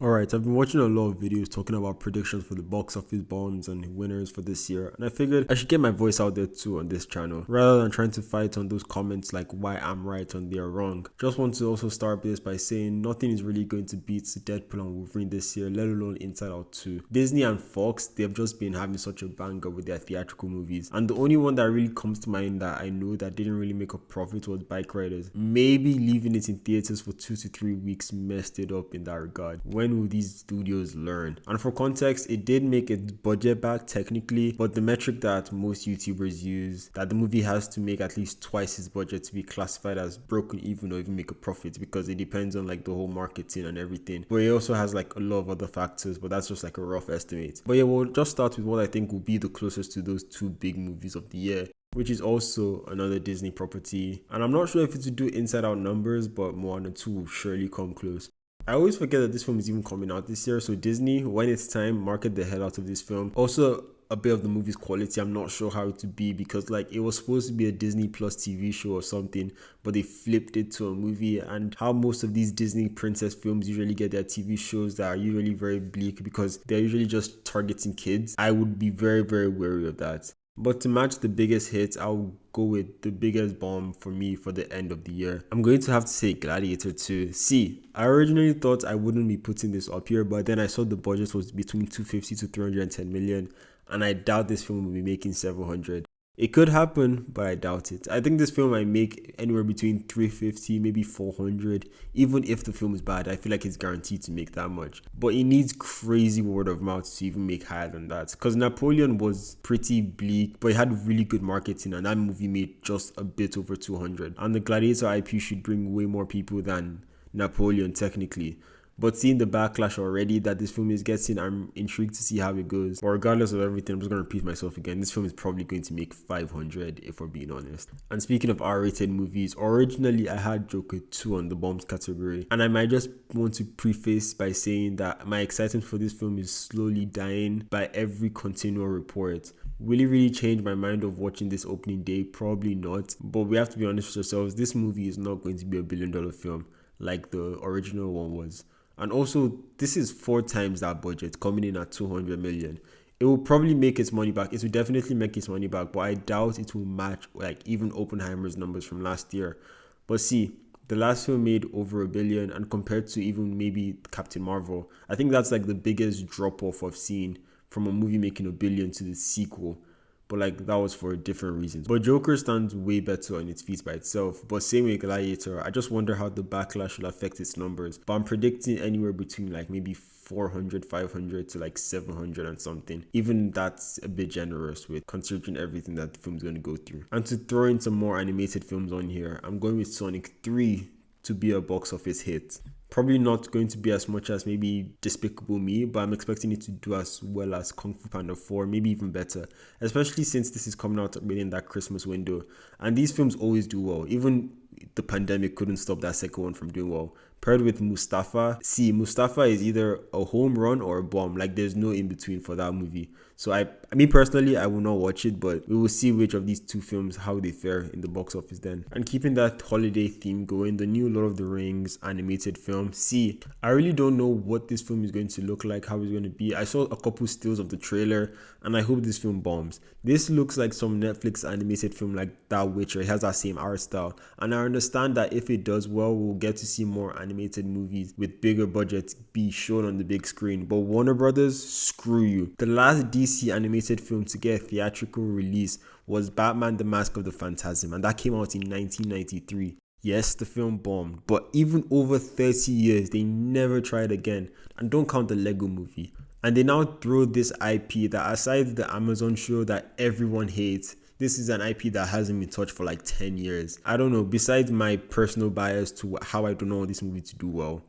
Alright, I've been watching a lot of videos talking about predictions for the box office bombs and winners for this year, and I figured I should get my voice out there too on this channel, rather than trying to fight on those comments like why I'm right and they're wrong. Just want to also start this by saying nothing is really going to beat Deadpool and Wolverine this year, let alone Inside Out 2. Disney and Fox, they've just been having such a banger with their theatrical movies, and the only one that really comes to mind that I know that didn't really make a profit was Bike Riders. Maybe leaving it in theaters for 2 to 3 weeks messed it up in that regard. When will these studios learn? And for context, it did make its budget back technically, but the metric that most YouTubers use, that the movie has to make at least twice its budget to be classified as broken even or even make a profit, because it depends on like the whole marketing and everything. But it also has like a lot of other factors, but that's just like a rough estimate. But yeah, we'll just start with what I think will be the closest to those two big movies of the year, which is also another Disney property. And I'm not sure if it's to do Inside Out numbers, but Moana 2 will surely come close. I always forget that this film is even coming out this year, so Disney, when it's time, market the hell out of this film. Also, a bit of the movie's quality, I'm not sure how it to be, because like it was supposed to be a Disney Plus TV show or something, but they flipped it to a movie. And how most of these Disney princess films usually get their TV shows that are usually very bleak because they're usually just targeting kids, I would be very, very wary of that. But to match the biggest hits, I'll go with the biggest bomb for me for the end of the year. I'm going to have to say Gladiator 2. See, I originally thought I wouldn't be putting this up here, but then I saw the budget was between 250 to 310 million, and I doubt this film will be making 700. It could happen, but I doubt it. I think this film might make anywhere between 350, maybe 400. Even if the film is bad, I feel like it's guaranteed to make that much. But it needs crazy word of mouth to even make higher than that. Because Napoleon was pretty bleak, but it had really good marketing, and that movie made just a bit over 200. And the Gladiator IP should bring way more people than Napoleon technically. But seeing the backlash already that this film is getting, I'm intrigued to see how it goes. But regardless of everything, I'm just going to repeat myself again. This film is probably going to make 500 if we're being honest. And speaking of R-rated movies, originally I had Joker 2 on the bombs category. And I might just want to preface by saying that my excitement for this film is slowly dying by every continual report. Will it really change my mind of watching this opening day? Probably not. But we have to be honest with ourselves, this movie is not going to be a billion-dollar film like the original one was. And also, this is 4 times that budget, coming in at 200 million. It will probably make its money back. It will definitely make its money back, but I doubt it will match like even Oppenheimer's numbers from last year. But see, the last film made over $1 billion, and compared to even maybe Captain Marvel, I think that's like the biggest drop off I've seen from a movie making $1 billion to the sequel. But like that was for different reasons. But Joker stands way better on its feet by itself. But same with Gladiator, I just wonder how the backlash will affect its numbers. But I'm predicting anywhere between like maybe 400, 500 to like 700 and something. Even that's a bit generous with considering everything that the film's going to go through. And to throw in some more animated films on here, I'm going with Sonic 3 to be a box office hit. Probably not going to be as much as maybe Despicable Me, but I'm expecting it to do as well as Kung Fu Panda 4, maybe even better, especially since this is coming out within that Christmas window. And these films always do well. Even the pandemic couldn't stop that second one from doing well. Paired with Mustafa. See, Mustafa is either a home run or a bomb. Like there's no in between for that movie. So I mean personally, I will not watch it, but we will see which of these two films, how they fare in the box office then. And keeping that holiday theme going, the new Lord of the Rings animated film. See, I really don't know what this film is going to look like, how it's going to be. I saw a couple stills of the trailer, and I hope this film bombs. This looks like some Netflix animated film like that Witcher. It has that same art style. And I understand that if it does well, we'll get to see more animated movies with bigger budgets be shown on the big screen. But Warner Brothers, screw you. The last DC animated film to get a theatrical release was Batman the Mask of the Phantasm, and that came out in 1993. Yes, the film bombed, but even over 30 years, they never tried again. And don't count the Lego movie. And they now throw this IP that, aside the Amazon show that everyone hates, this is an IP that hasn't been touched for like 10 years. I don't know, besides my personal bias to how I don't want this movie to do well,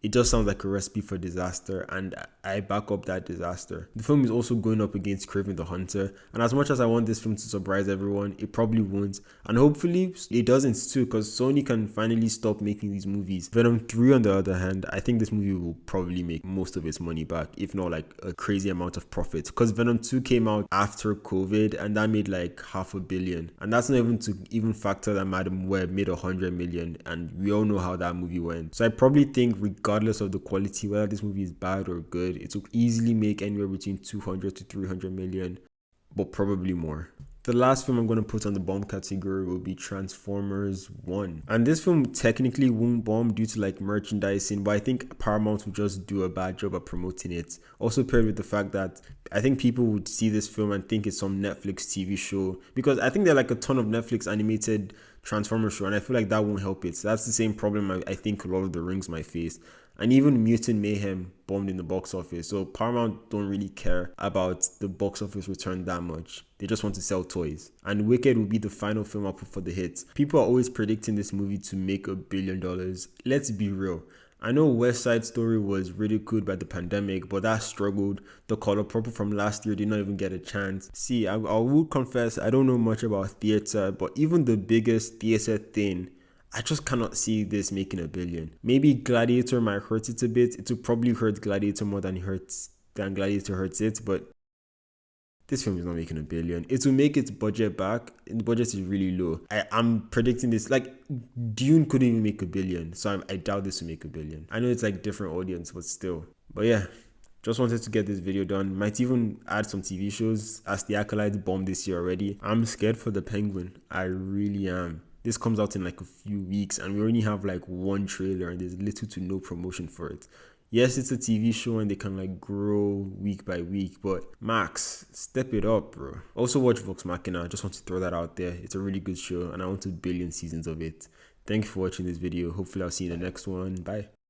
it just sounds like a recipe for disaster, and I back up that disaster. The film is also going up against Kraven the Hunter, and as much as I want this film to surprise everyone, it probably won't. And hopefully it doesn't too, because Sony can finally stop making these movies. Venom 3 on the other hand, I think this movie will probably make most of its money back, if not like a crazy amount of profit. Because Venom 2 came out after COVID, and that made like $500 million. And that's not even to factor that Madam Web made $100 million, and we all know how that movie went. So I probably think regardless regardless of the quality, whether this movie is bad or good, it will easily make anywhere between 200 to 300 million, but probably more. The last film I'm going to put on the bomb category will be Transformers 1. And this film technically won't bomb due to like merchandising, but I think Paramount will just do a bad job at promoting it. Also paired with the fact that I think people would see this film and think it's some Netflix TV show, because I think there are like a ton of Netflix animated Transformers show, and I feel like that won't help it. So that's the same problem I think Lord of the Rings might face. And even Mutant Mayhem bombed in the box office. So Paramount don't really care about the box office return that much. They just want to sell toys. And Wicked will be the final film I'll put for the hits. People are always predicting this movie to make $1 billion. Let's be real. I know West Side Story was ridiculed by the pandemic, but that struggled. The Color Purple from last year did not even get a chance. See, I will confess, I don't know much about theater, but even the biggest theater thing, I just cannot see this making $1 billion. Maybe Gladiator might hurt it a bit. It will probably hurt Gladiator more than Gladiator hurts it, but this film is not making $1 billion. It will make its budget back. The budget is really low. I'm predicting this. Like, Dune couldn't even make $1 billion, so I doubt this will make $1 billion. I know it's like different audience, but still. But yeah, just wanted to get this video done. Might even add some TV shows, as The Acolyte bombed this year already. I'm scared for The Penguin. I really am. This comes out in like a few weeks and we only have like one trailer and there's little to no promotion for it. Yes, it's a TV show and they can like grow week by week, but Max, step it up, bro. Also watch Vox Machina. Just want to throw that out there. It's a really good show and I want 1 billion seasons of it. Thank you for watching this video. Hopefully I'll see you in the next one. Bye.